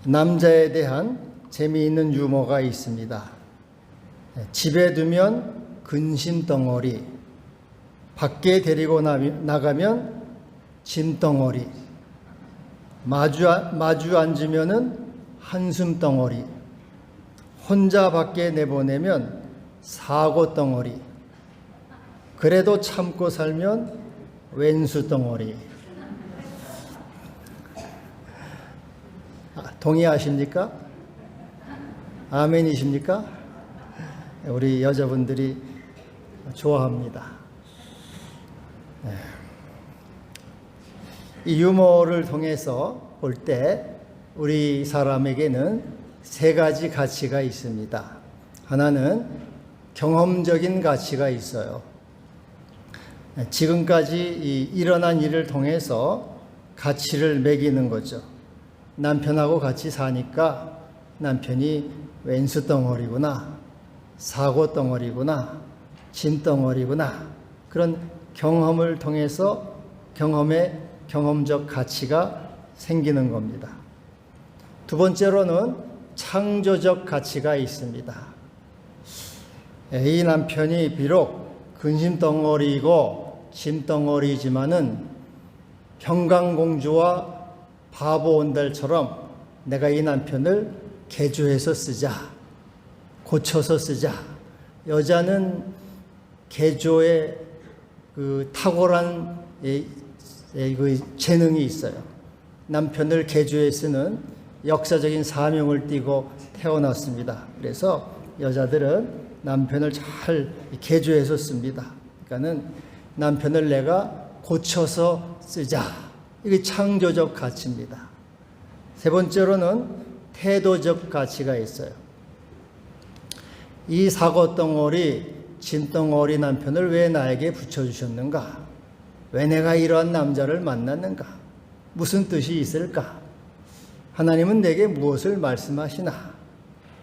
남자에 대한 재미있는 유머가 있습니다. 집에 두면 근심덩어리, 밖에 데리고 나가면 짐덩어리, 마주 앉으면은 한숨덩어리, 혼자 밖에 내보내면 사고덩어리, 그래도 참고 살면 왼수덩어리. 동의하십니까? 아멘이십니까? 우리 여자분들이 좋아합니다. 이 유머를 통해서 볼 때 우리 사람에게는 세 가지 가치가 있습니다. 하나는 경험적인 가치가 있어요. 지금까지 일어난 일을 통해서 가치를 매기는 거죠. 남편하고 같이 사니까 남편이 왼수덩어리구나, 사고덩어리구나, 짐덩어리구나, 그런 경험을 통해서 경험적 가치가 생기는 겁니다. 두 번째로는 창조적 가치가 있습니다. 이 남편이 비록 근심덩어리이고 짐덩어리이지만은 평강공주와 바보 온달처럼 내가 이 남편을 개조해서 쓰자, 고쳐서 쓰자. 여자는 개조에 탁월한 재능이 있어요. 남편을 개조해 쓰는 역사적인 사명을 띠고 태어났습니다. 그래서 여자들은 남편을 잘 개조해서 씁니다. 그러니까는 남편을 내가 고쳐서 쓰자. 이게 창조적 가치입니다. 세 번째로는 태도적 가치가 있어요. 이 사고덩어리, 짐덩어리 남편을 왜 나에게 붙여주셨는가? 왜 내가 이러한 남자를 만났는가? 무슨 뜻이 있을까? 하나님은 내게 무엇을 말씀하시나?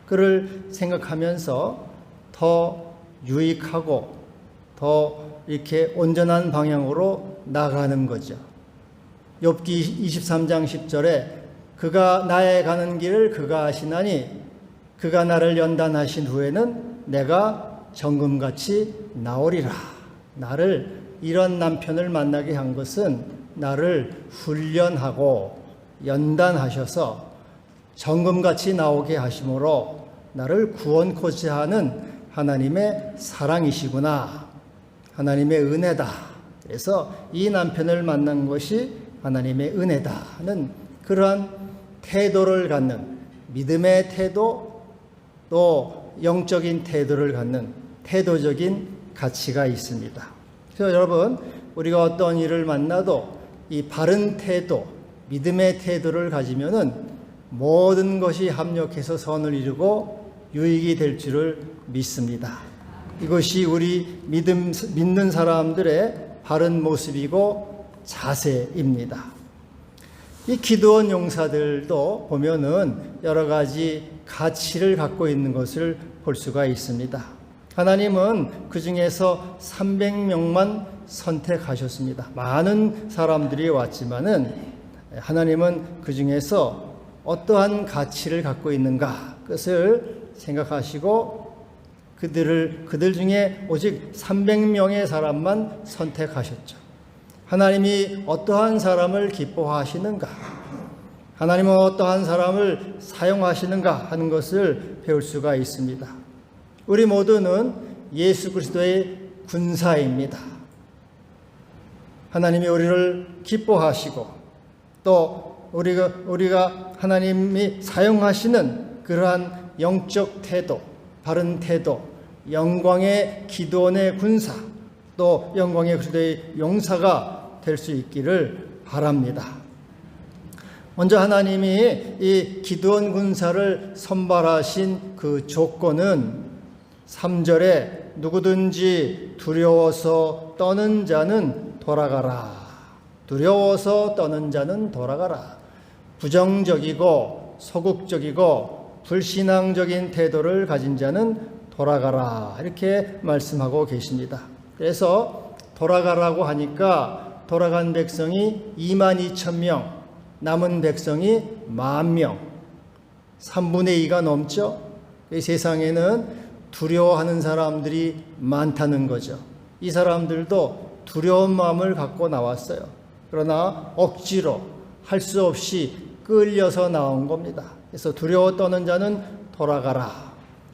그를 생각하면서 더 유익하고 더 이렇게 온전한 방향으로 나가는 거죠. 욥기 23장 10절에 그가 나의 가는 길을 그가 아시나니 그가 나를 연단하신 후에는 내가 정금같이 나오리라. 나를 이런 남편을 만나게 한 것은 나를 훈련하고 연단하셔서 정금같이 나오게 하심으로 나를 구원코자 하는 하나님의 사랑이시구나. 하나님의 은혜다. 그래서 이 남편을 만난 것이 하나님의 은혜다는 그러한 태도를 갖는 믿음의 태도, 또 영적인 태도를 갖는 태도적인 가치가 있습니다. 그래서 여러분, 우리가 어떤 일을 만나도 이 바른 태도, 믿음의 태도를 가지면은 모든 것이 합력해서 선을 이루고 유익이 될 줄을 믿습니다. 이것이 우리 믿는 사람들의 바른 모습이고 자세입니다. 이 기드온 용사들도 보면은 여러 가지 가치를 갖고 있는 것을 볼 수가 있습니다. 하나님은 그 중에서 300명만 선택하셨습니다. 많은 사람들이 왔지만은 하나님은 그 중에서 어떠한 가치를 갖고 있는가 그것을 생각하시고 그들 중에 오직 300명의 사람만 선택하셨죠. 하나님이 어떠한 사람을 기뻐하시는가, 하나님은 어떠한 사람을 사용하시는가 하는 것을 배울 수가 있습니다. 우리 모두는 예수 그리스도의 군사입니다. 하나님이 우리를 기뻐하시고 또 우리가 하나님이 사용하시는 그러한 영적 태도, 바른 태도, 영광의 기드온의 군사, 또 영광의 그리스도의 용사가 될 수 있기를 바랍니다. 먼저 하나님이 이 기드온 군사를 선발하신 그 조건은 3절에 누구든지 두려워서 떠는 자는 돌아가라. 두려워서 떠는 자는 돌아가라. 부정적이고 소극적이고 불신앙적인 태도를 가진 자는 돌아가라. 이렇게 말씀하고 계십니다. 그래서 돌아가라고 하니까 돌아간 백성이 22,000명, 남은 백성이 10,000명. 3분의 2가 넘죠. 이 세상에는 두려워하는 사람들이 많다는 거죠. 이 사람들도 두려운 마음을 갖고 나왔어요. 그러나 억지로 할 수 없이 끌려서 나온 겁니다. 그래서 두려워 떠는 자는 돌아가라.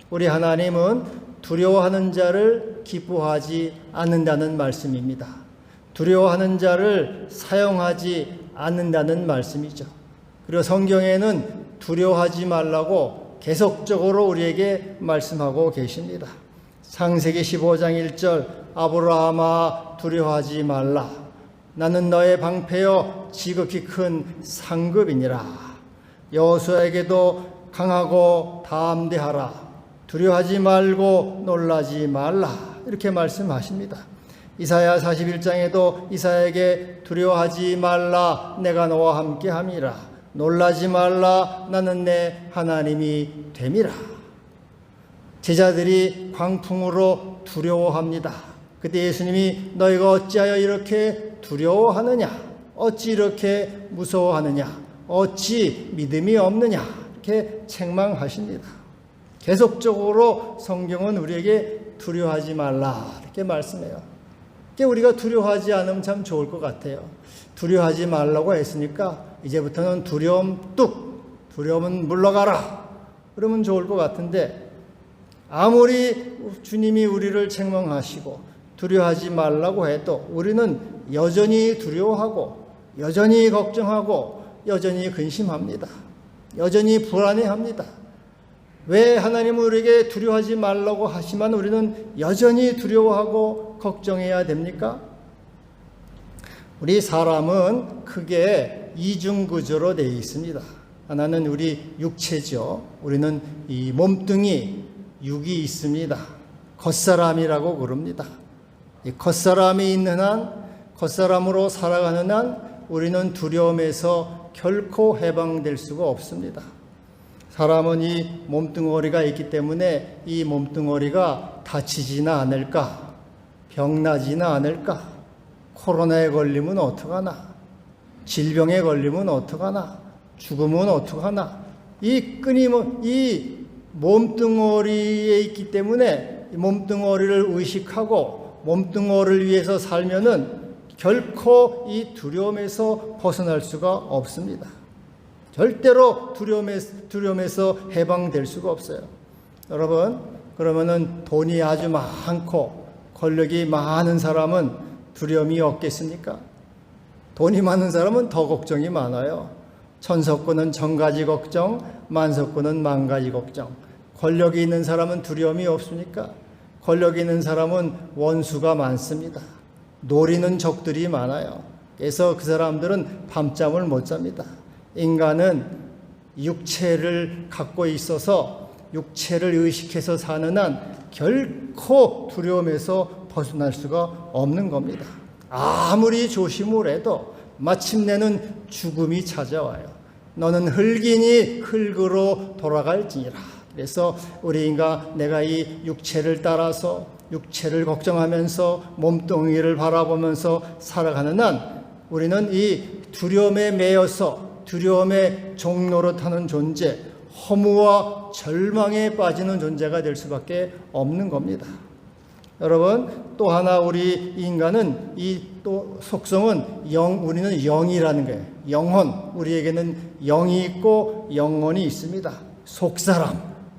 우리 하나님은 두려워하는 자를 기뻐하지 않는다는 말씀입니다. 두려워하는 자를 사용하지 않는다는 말씀이죠. 그리고 성경에는 두려워하지 말라고 계속적으로 우리에게 말씀하고 계십니다. 창세기 15장 1절 아브라함아 두려워하지 말라. 나는 너의 방패여 지극히 큰 상급이니라. 여호수아에게도 강하고 담대하라. 두려워하지 말고 놀라지 말라. 이렇게 말씀하십니다. 이사야 41장에도 이사야에게 두려워하지 말라. 내가 너와 함께함이라. 놀라지 말라. 나는 내 하나님이 됨이라. 제자들이 광풍으로 두려워합니다. 그때 예수님이 너희가 어찌하여 이렇게 두려워하느냐? 어찌 이렇게 무서워하느냐? 어찌 믿음이 없느냐? 이렇게 책망하십니다. 계속적으로 성경은 우리에게 두려워하지 말라 이렇게 말씀해요. 우리가 두려워하지 않으면 참 좋을 것 같아요. 두려워하지 말라고 했으니까 이제부터는 두려움은 물러가라 그러면 좋을 것 같은데, 아무리 주님이 우리를 책망하시고 두려워하지 말라고 해도 우리는 여전히 두려워하고 여전히 걱정하고 여전히 근심합니다. 여전히 불안해합니다. 왜 하나님은 우리에게 두려워하지 말라고 하시면 우리는 여전히 두려워하고 걱정해야 됩니까? 우리 사람은 크게 이중구조로 되어 있습니다. 하나는 우리 육체죠. 우리는 이 몸뚱이, 육이 있습니다. 겉사람이라고 그럽니다. 이 겉사람이 있는 한, 겉사람으로 살아가는 한 우리는 두려움에서 결코 해방될 수가 없습니다. 사람은 이 몸뚱어리가 있기 때문에 이 몸뚱어리가 다치지나 않을까, 병나지나 않을까, 코로나에 걸리면 어떡하나, 질병에 걸리면 어떡하나, 죽으면 어떡하나, 이 몸뚱어리에 있기 때문에 이 몸뚱어리를 의식하고 몸뚱어리를 위해서 살면은 결코 이 두려움에서 벗어날 수가 없습니다. 절대로 두려움에서 해방될 수가 없어요. 여러분, 그러면은 돈이 아주 많고 권력이 많은 사람은 두려움이 없겠습니까? 돈이 많은 사람은 더 걱정이 많아요. 천석군은 천가지 걱정, 만석군은 만가지 걱정. 권력이 있는 사람은 두려움이 없습니까? 권력이 있는 사람은 원수가 많습니다. 노리는 적들이 많아요. 그래서 그 사람들은 밤잠을 못 잡니다. 인간은 육체를 갖고 있어서 육체를 의식해서 사는 한 결코 두려움에서 벗어날 수가 없는 겁니다. 아무리 조심을 해도 마침내는 죽음이 찾아와요. 너는 흙이니 흙으로 돌아갈지니라. 그래서 내가 이 육체를 따라서 육체를 걱정하면서 몸뚱이를 바라보면서 살아가는 한 우리는 이 두려움에 매여서 두려움의 종로로 타는 존재, 허무와 절망에 빠지는 존재가 될 수밖에 없는 겁니다. 여러분, 또 하나 우리 인간은 이 또 속성은 우리는 영이라는 거예요. 영혼, 우리에게는 영이 있고 영혼이 있습니다.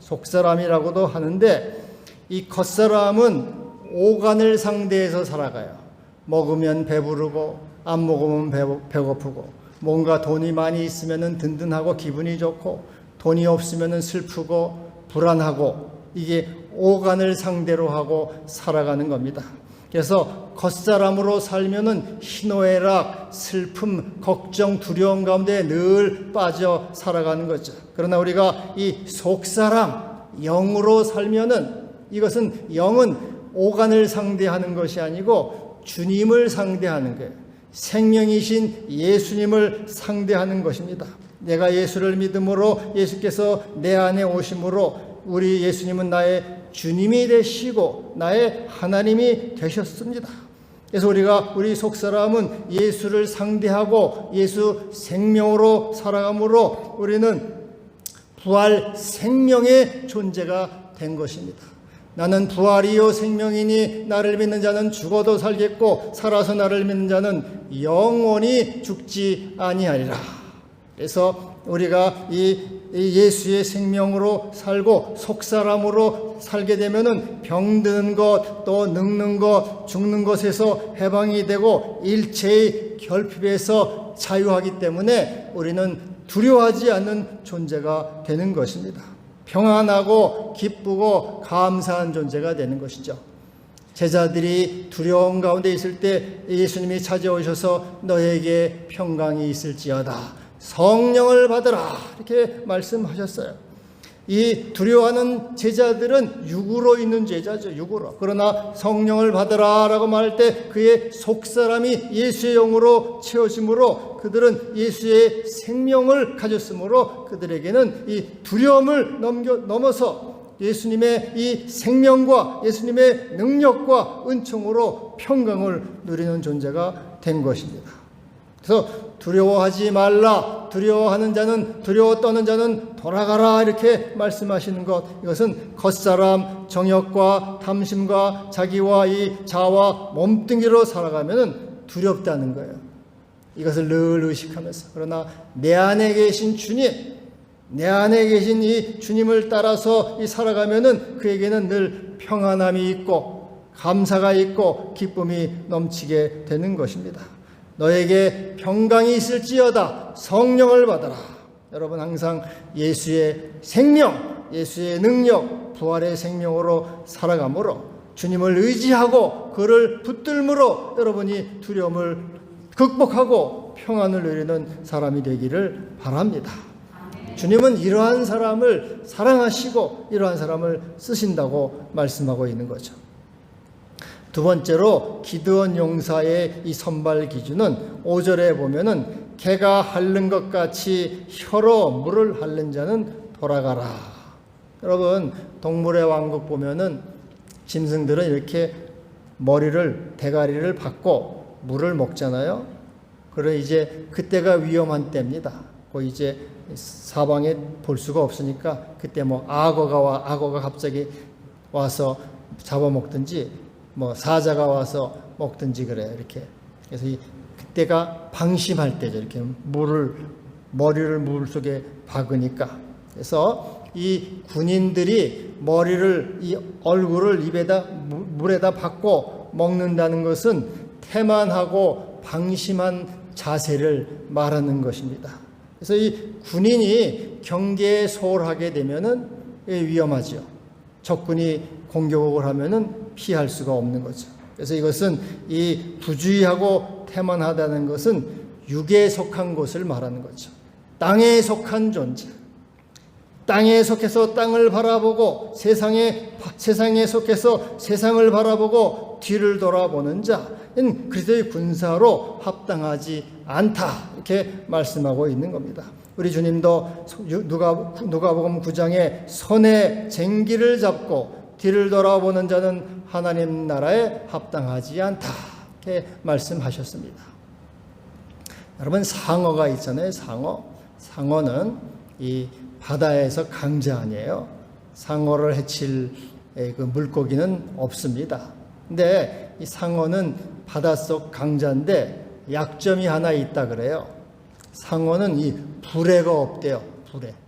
속사람이라고도 하는데, 이 겉사람은 오간을 상대해서 살아가요. 먹으면 배부르고 안 먹으면 배고프고, 뭔가 돈이 많이 있으면 든든하고 기분이 좋고, 돈이 없으면 슬프고 불안하고, 이게 오간을 상대로 하고 살아가는 겁니다. 그래서 겉사람으로 살면은 희노애락, 슬픔, 걱정, 두려움 가운데 늘 빠져 살아가는 거죠. 그러나 우리가 이 속사람, 영으로 살면은, 이것은 영은 오간을 상대하는 것이 아니고 주님을 상대하는 거예요. 생명이신 예수님을 상대하는 것입니다. 내가 예수를 믿음으로 예수께서 내 안에 오심으로 우리 예수님은 나의 주님이 되시고 나의 하나님이 되셨습니다. 그래서 우리 속사람은 예수를 상대하고 예수 생명으로 살아감으로 우리는 부활 생명의 존재가 된 것입니다. 나는 부활이요 생명이니 나를 믿는 자는 죽어도 살겠고 살아서 나를 믿는 자는 영원히 죽지 아니하리라. 그래서 우리가 이 예수의 생명으로 살고 속사람으로 살게 되면은 병드는 것, 또 늙는 것, 죽는 것에서 해방이 되고 일체의 결핍에서 자유하기 때문에 우리는 두려워하지 않는 존재가 되는 것입니다. 평안하고 기쁘고 감사한 존재가 되는 것이죠. 제자들이 두려움 가운데 있을 때 예수님이 찾아오셔서 너에게 평강이 있을지어다, 성령을 받으라, 이렇게 말씀하셨어요. 이 두려워하는 제자들은 육으로 있는 제자죠. 육으로. 그러나 성령을 받으라 라고 말할 때 그의 속사람이 예수의 영으로 채워짐으로 그들은 예수의 생명을 가졌으므로 그들에게는 이 두려움을 넘어서 예수님의 이 생명과 예수님의 능력과 은총으로 평강을 누리는 존재가 된 것입니다. 그래서 두려워하지 말라, 두려워하는 자는, 두려워 떠는 자는 돌아가라, 이렇게 말씀하시는 것, 이것은 겉사람 정욕과 탐심과 자기와 이 자와 몸뚱이로 살아가면 두렵다는 거예요. 이것을 늘 의식하면서, 그러나 내 안에 계신 주님, 내 안에 계신 이 주님을 따라서 살아가면은 그에게는 늘 평안함이 있고 감사가 있고 기쁨이 넘치게 되는 것입니다. 너에게 평강이 있을지어다, 성령을 받아라. 여러분 항상 예수의 생명, 예수의 능력, 부활의 생명으로 살아가므로 주님을 의지하고 그를 붙들므로 여러분이 두려움을 극복하고 평안을 누리는 사람이 되기를 바랍니다. 주님은 이러한 사람을 사랑하시고 이러한 사람을 쓰신다고 말씀하고 있는 거죠. 두 번째로 기드온 용사의 이 선발 기준은 5절에 보면은 개가 핥는 것 같이 혀로 물을 핥는 자는 돌아가라. 여러분 동물의 왕국 보면은 짐승들은 이렇게 머리를 대가리를 받고 물을 먹잖아요. 그래 이제 그때가 위험한 때입니다. 이제 사방에 볼 수가 없으니까 그때 뭐 악어가 갑자기 와서 잡아먹든지 뭐 사자가 와서 먹든지 그래요. 이렇게. 그래서 그때가 방심할 때죠. 이렇게 머리를 물 속에 박으니까. 그래서 이 군인들이 이 얼굴을 물에다 박고 먹는다는 것은 태만하고 방심한 자세를 말하는 것입니다. 그래서 이 군인이 경계에 소홀하게 되면은 위험하죠. 적군이 공격을 하면은 피할 수가 없는 거죠. 그래서 이것은 이 부주의하고 태만하다는 것은 육에 속한 것을 말하는 거죠. 땅에 속한 존재. 땅에 속해서 땅을 바라보고 세상에 속해서 세상을 바라보고 뒤를 돌아보는 자는 그리스도의 군사로 합당하지 않다, 이렇게 말씀하고 있는 겁니다. 우리 주님도 누가복음 9장에 손에 쟁기를 잡고 뒤를 돌아보는 자는 하나님 나라에 합당하지 않다, 이렇게 말씀하셨습니다. 여러분 상어가 있잖아요. 상어는 이 바다에서 강자 아니에요. 상어를 해칠 그 물고기는 없습니다. 근데 이 상어는 바닷속 강자인데 약점이 하나 있다 그래요. 상어는 이 부레가 없대요.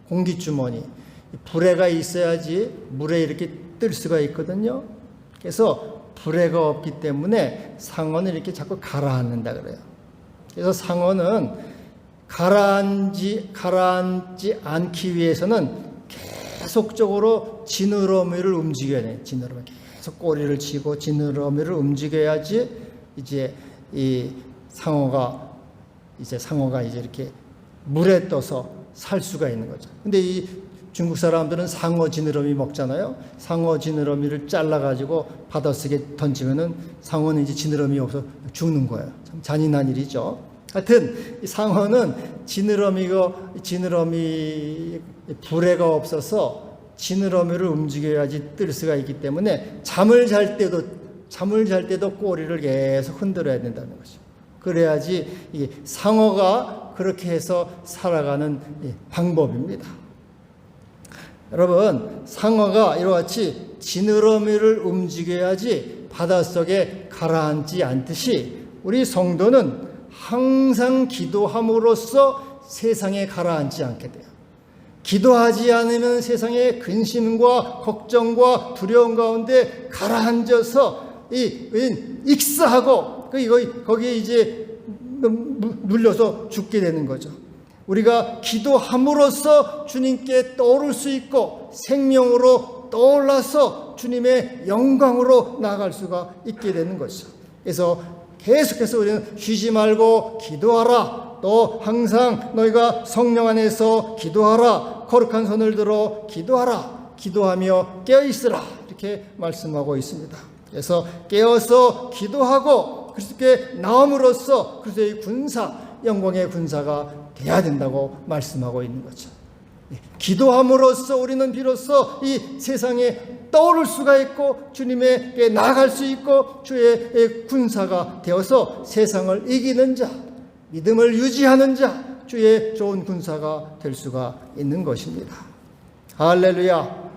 공기주머니. 부레가 있어야지 물에 이렇게 뜰 수가 있거든요. 그래서 부레가 없기 때문에 상어는 이렇게 자꾸 가라앉는다 그래요. 그래서 상어는 가라앉지 않기 위해서는 계속적으로 지느러미를 움직여야 돼요. 지느러미 계속 꼬리를 치고 지느러미를 움직여야지 이제 이 상어가 이제 이렇게 물에 떠서 살 수가 있는 거죠. 근데 이 중국 사람들은 상어 지느러미 먹잖아요. 상어 지느러미를 잘라가지고 바닷속에 던지면은 상어는 이제 지느러미 없어 죽는 거예요. 참 잔인한 일이죠. 하여튼 이 상어는 지느러미 부레가 없어서 지느러미를 움직여야지 뜰 수가 있기 때문에 잠을 잘 때도 꼬리를 계속 흔들어야 된다는 거죠. 그래야지 이 상어가 그렇게 해서 살아가는 방법입니다. 여러분, 상어가 이와 같이 지느러미를 움직여야지 바닷속에 가라앉지 않듯이 우리 성도는 항상 기도함으로써 세상에 가라앉지 않게 돼요. 기도하지 않으면 세상의 근심과 걱정과 두려움 가운데 가라앉아서 익사하고 거기에 이제 눌려서 죽게 되는 거죠. 우리가 기도함으로써 주님께 떠오를 수 있고 생명으로 떠올라서 주님의 영광으로 나아갈 수가 있게 되는 것이죠. 그래서 계속해서 우리는 쉬지 말고 기도하라. 또 항상 너희가 성령 안에서 기도하라. 거룩한 손을 들어 기도하라. 기도하며 깨어있으라. 이렇게 말씀하고 있습니다. 그래서 깨어서 기도하고 그리스도께 나옴으로써 그리스도의 군사, 영광의 군사가 돼야 된다고 말씀하고 있는 거죠. 기도함으로써 우리는 비로소 이 세상에 떠오를 수가 있고 주님에게 나아갈 수 있고 주의 군사가 되어서 세상을 이기는 자, 믿음을 유지하는 자, 주의 좋은 군사가 될 수가 있는 것입니다. 할렐루야.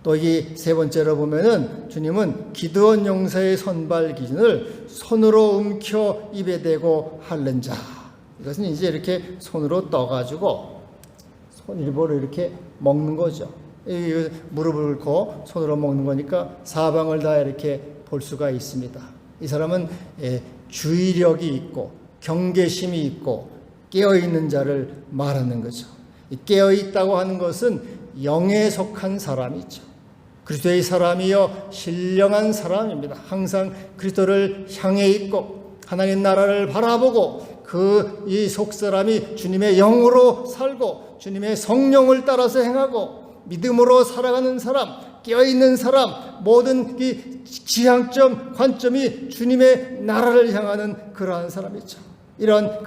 또 이 세 번째로 보면은 주님은 기드온 용사의 선발 기준을 손으로 움켜 입에 대고 핥는 자. 이것은 이제 이렇게 손으로 떠가지고 손 일부러 이렇게 먹는 거죠. 무릎을 꿇고 손으로 먹는 거니까 사방을 다 이렇게 볼 수가 있습니다. 이 사람은 주의력이 있고 경계심이 있고 깨어있는 자를 말하는 거죠. 깨어있다고 하는 것은 영에 속한 사람이죠. 그리스도의 사람이요 신령한 사람입니다. 항상 그리스도를 향해 있고 하나님 나라를 바라보고 이 속사람이 주님의 영으로 살고 주님의 성령을 따라서 행하고 믿음으로 살아가는 사람, 깨어있는 사람, 모든 이 지향점, 관점이 주님의 나라를 향하는 그러한 사람이죠. 이런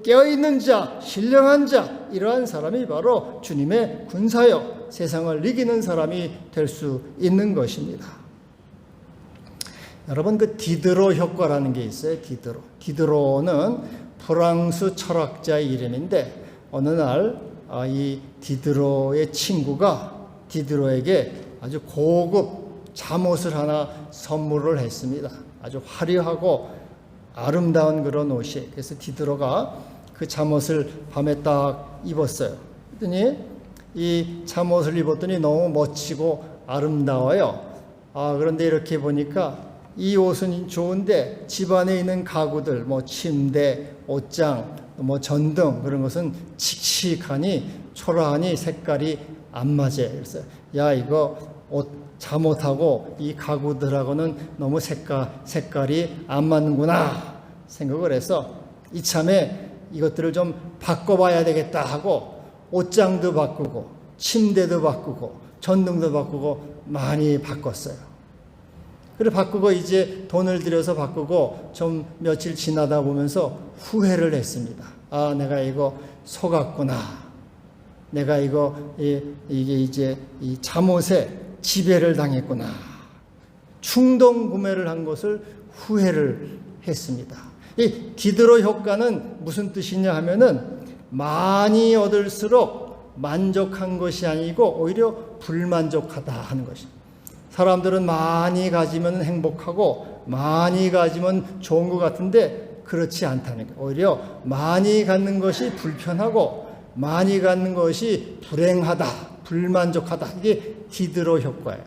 깨어있는 자, 신령한 자, 이러한 사람이 바로 주님의 군사요 세상을 이기는 사람이 될 수 있는 것입니다. 여러분, 디드로 효과라는 게 있어요. 디드로는 프랑스 철학자의 이름인데 어느 날 이 디드로의 친구가 디드로에게 아주 고급 잠옷을 하나 선물을 했습니다. 아주 화려하고 아름다운 그런 옷이. 그래서 디드로가 그 잠옷을 밤에 딱 입었어요. 그랬더니 이 잠옷을 입었더니 너무 멋지고 아름다워요. 그런데 이렇게 보니까 이 옷은 좋은데 집안에 있는 가구들, 침대, 옷장, 전등 그런 것은 칙칙하니 초라하니 색깔이 안 맞아요. 그래서 이거 옷 잠옷하고 이 가구들하고는 너무 색깔이 안 맞는구나 생각을 해서 이참에 이것들을 좀 바꿔봐야 되겠다 하고 옷장도 바꾸고 침대도 바꾸고 전등도 바꾸고 많이 바꿨어요. 그래 바꾸고 이제 돈을 들여서 바꾸고 좀 며칠 지나다 보면서 후회를 했습니다. 내가 이거 속았구나. 내가 이게 이제 이 잠옷에 지배를 당했구나. 충동 구매를 한 것을 후회를 했습니다. 이 디드로 효과는 무슨 뜻이냐 하면은 많이 얻을수록 만족한 것이 아니고 오히려 불만족하다 하는 것입니다. 사람들은 많이 가지면 행복하고 많이 가지면 좋은 것 같은데 그렇지 않다는 거예요. 오히려 많이 갖는 것이 불편하고 많이 갖는 것이 불행하다, 불만족하다. 이게 디드로 효과예요.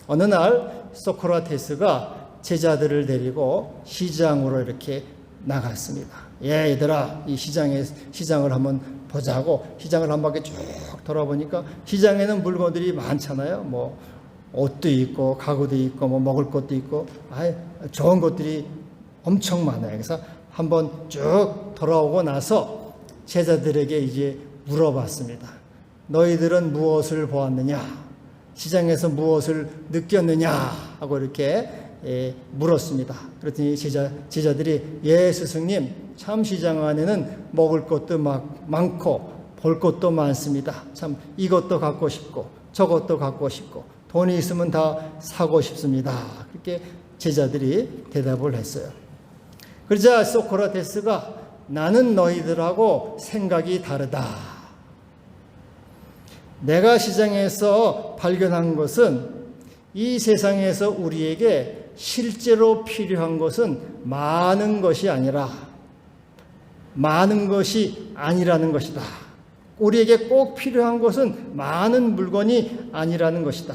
어느 날 소크라테스가 제자들을 데리고 시장으로 이렇게 나갔습니다. 얘들아, 이 시장을 한번 보자고 시장을 한 바퀴 쭉 돌아보니까 시장에는 물건들이 많잖아요. 옷도 있고 가구도 있고 먹을 것도 있고 좋은 것들이 엄청 많아요. 그래서 한번 쭉 돌아오고 나서 제자들에게 이제 물어봤습니다. 너희들은 무엇을 보았느냐? 시장에서 무엇을 느꼈느냐? 하고 이렇게 물었습니다. 그랬더니 제자들이 스승님, 참 시장 안에는 먹을 것도 많고 볼 것도 많습니다. 참 이것도 갖고 싶고 저것도 갖고 싶고 돈이 있으면 다 사고 싶습니다. 그렇게 제자들이 대답을 했어요. 그러자 소크라테스가 나는 너희들하고 생각이 다르다. 내가 시장에서 발견한 것은 이 세상에서 우리에게 실제로 필요한 것은 많은 것이 아니라는 것이다. 우리에게 꼭 필요한 것은 많은 물건이 아니라는 것이다.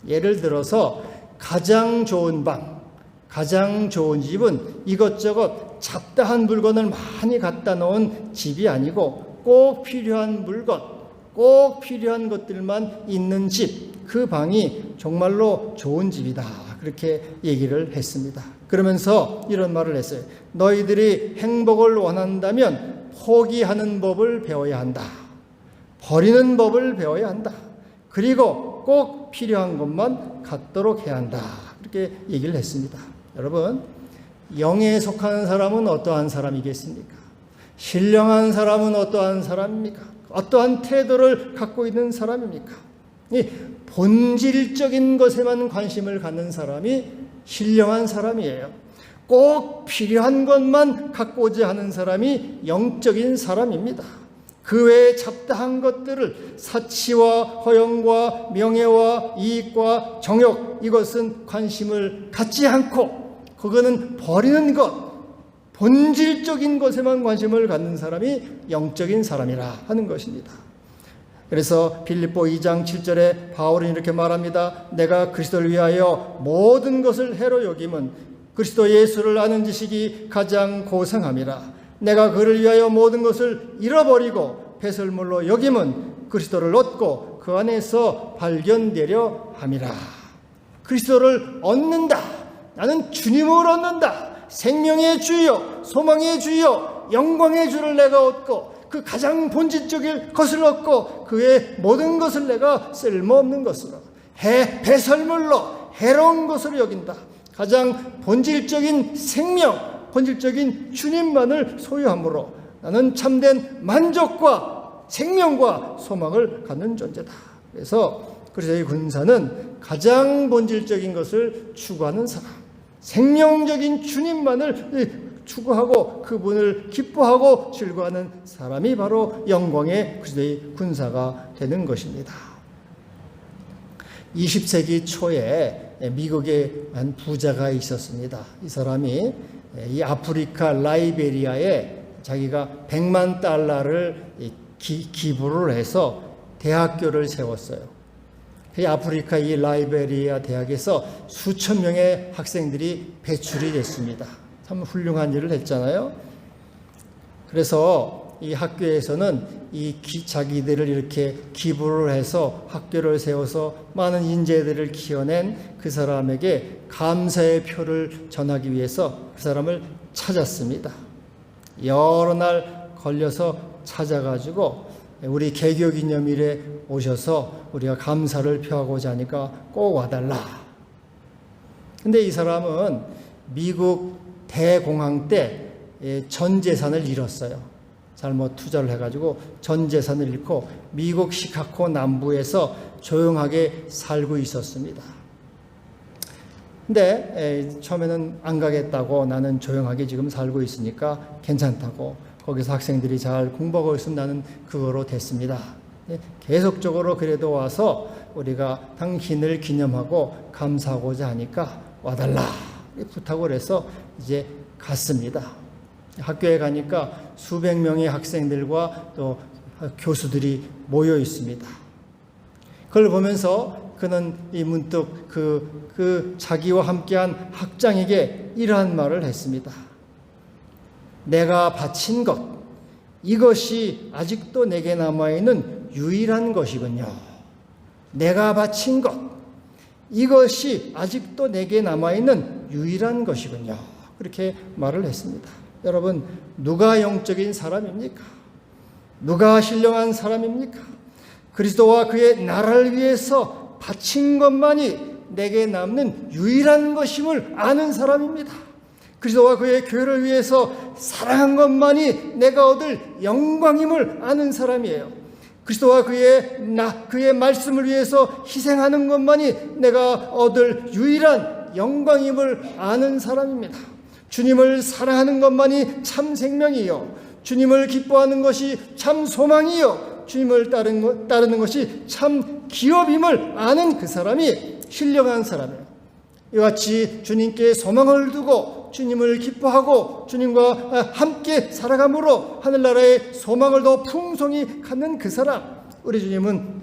예를 들어서 가장 좋은 방, 가장 좋은 집은 이것저것 잡다한 물건을 많이 갖다 놓은 집이 아니고 꼭 필요한 물건, 꼭 필요한 것들만 있는 집, 그 방이 정말로 좋은 집이다. 그렇게 얘기를 했습니다. 그러면서 이런 말을 했어요. 너희들이 행복을 원한다면 포기하는 법을 배워야 한다. 버리는 법을 배워야 한다. 그리고 꼭 필요한 것만 갖도록 해야 한다. 그렇게 얘기를 했습니다. 여러분, 영에 속하는 사람은 어떠한 사람이겠습니까? 신령한 사람은 어떠한 사람입니까? 어떠한 태도를 갖고 있는 사람입니까? 이 본질적인 것에만 관심을 갖는 사람이 신령한 사람이에요. 꼭 필요한 것만 갖고자 하는 사람이 영적인 사람입니다. 그 외에 잡다한 것들을 사치와 허영과 명예와 이익과 정욕, 이것은 관심을 갖지 않고 그거는 버리는 것, 본질적인 것에만 관심을 갖는 사람이 영적인 사람이라 하는 것입니다. 그래서 빌립보 2장 7절에 바울은 이렇게 말합니다. 내가 그리스도를 위하여 모든 것을 해로 여김은 그리스도 예수를 아는 지식이 가장 고상함이라. 내가 그를 위하여 모든 것을 잃어버리고 배설물로 여김은 그리스도를 얻고 그 안에서 발견되려 함이라. 그리스도를 얻는다. 나는 주님을 얻는다. 생명의 주여, 소망의 주여, 영광의 주를 내가 얻고 그 가장 본질적인 것을 얻고 그의 모든 것을 내가 쓸모없는 것으로 배설물로 해로운 것으로 여긴다. 가장 본질적인 생명, 본질적인 주님만을 소유함으로 나는 참된 만족과 생명과 소망을 갖는 존재다. 그래서 그리스도의 군사는 가장 본질적인 것을 추구하는 사람, 생명적인 주님만을 추구하고 그분을 기뻐하고 즐거워하는 사람이 바로 영광의 그리스도의 군사가 되는 것입니다. 20세기 초에 미국에 한 부자가 있었습니다. 이 사람이 이 아프리카 라이베리아에 자기가 100만 달러를 기부를 해서 대학교를 세웠어요. 이 아프리카 이 라이베리아 대학에서 수천 명의 학생들이 배출이 됐습니다. 참 훌륭한 일을 했잖아요. 그래서 이 학교에서는 자기들을 이렇게 기부를 해서 학교를 세워서 많은 인재들을 키워낸 그 사람에게 감사의 표를 전하기 위해서 그 사람을 찾았습니다. 여러 날 걸려서 찾아가지고 우리 개교기념일에 오셔서 우리가 감사를 표하고자 하니까 꼭 와달라. 근데 이 사람은 미국 대공황 때 전 재산을 잃었어요. 잘못 투자를 해가지고 전 재산을 잃고 미국 시카고 남부에서 조용하게 살고 있었습니다. 근데 처음에는 안 가겠다고, 나는 조용하게 지금 살고 있으니까 괜찮다고, 거기서 학생들이 잘 공부하고 있으면 나는 그거로 됐습니다. 계속적으로 그래도 와서 우리가 당신을 기념하고 감사하고자 하니까 와달라 부탁을 해서 이제 갔습니다. 학교에 가니까 수백 명의 학생들과 또 교수들이 모여 있습니다. 그걸 보면서 그는 문득 그 자기와 함께한 학장에게 이러한 말을 했습니다. 내가 바친 것, 이것이 아직도 내게 남아있는 유일한 것이군요. 내가 바친 것, 이것이 아직도 내게 남아있는 유일한 것이군요. 그렇게 말을 했습니다. 여러분, 누가 영적인 사람입니까? 누가 신령한 사람입니까? 그리스도와 그의 나라를 위해서 바친 것만이 내게 남는 유일한 것임을 아는 사람입니다. 그리스도와 그의 교회를 위해서 사랑한 것만이 내가 얻을 영광임을 아는 사람이에요. 그리스도와 그의 말씀을 위해서 희생하는 것만이 내가 얻을 유일한 영광임을 아는 사람입니다. 주님을 사랑하는 것만이 참 생명이요, 주님을 기뻐하는 것이 참 소망이요, 주님을 따르는 것이 참 기업임을 아는 그 사람이 신령한 사람이에요. 이와 같이 주님께 소망을 두고 주님을 기뻐하고 주님과 함께 살아감으로 하늘나라의 소망을 더 풍성히 갖는 그 사람, 우리 주님은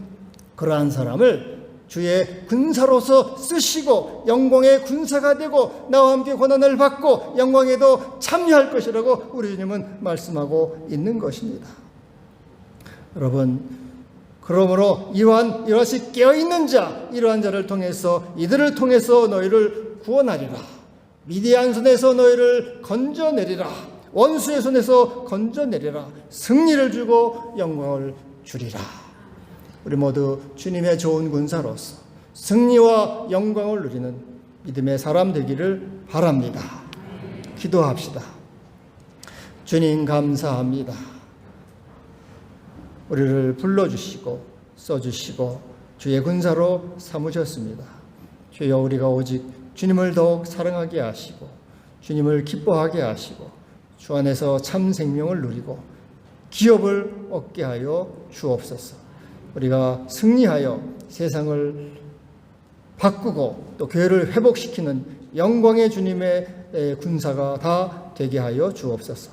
그러한 사람을 주의 군사로서 쓰시고 영광의 군사가 되고 나와 함께 고난을 받고 영광에도 참여할 것이라고 우리 주님은 말씀하고 있는 것입니다. 여러분, 그러므로 이러한 깨어있는 자, 이러한 자를 통해서 이들을 통해서 너희를 구원하리라. 미디안 손에서 너희를 건져내리라. 원수의 손에서 건져내리라. 승리를 주고 영광을 주리라. 우리 모두 주님의 좋은 군사로서 승리와 영광을 누리는 믿음의 사람 되기를 바랍니다. 기도합시다. 주님 감사합니다. 우리를 불러주시고 써주시고 주의 군사로 삼으셨습니다. 주여, 우리가 오직 주님을 더욱 사랑하게 하시고 주님을 기뻐하게 하시고 주 안에서 참 생명을 누리고 기업을 얻게 하여 주옵소서. 우리가 승리하여 세상을 바꾸고 또 교회를 회복시키는 영광의 주님의 군사가 다 되게 하여 주옵소서.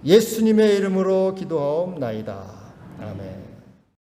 예수님의 이름으로 기도하옵나이다. 아멘.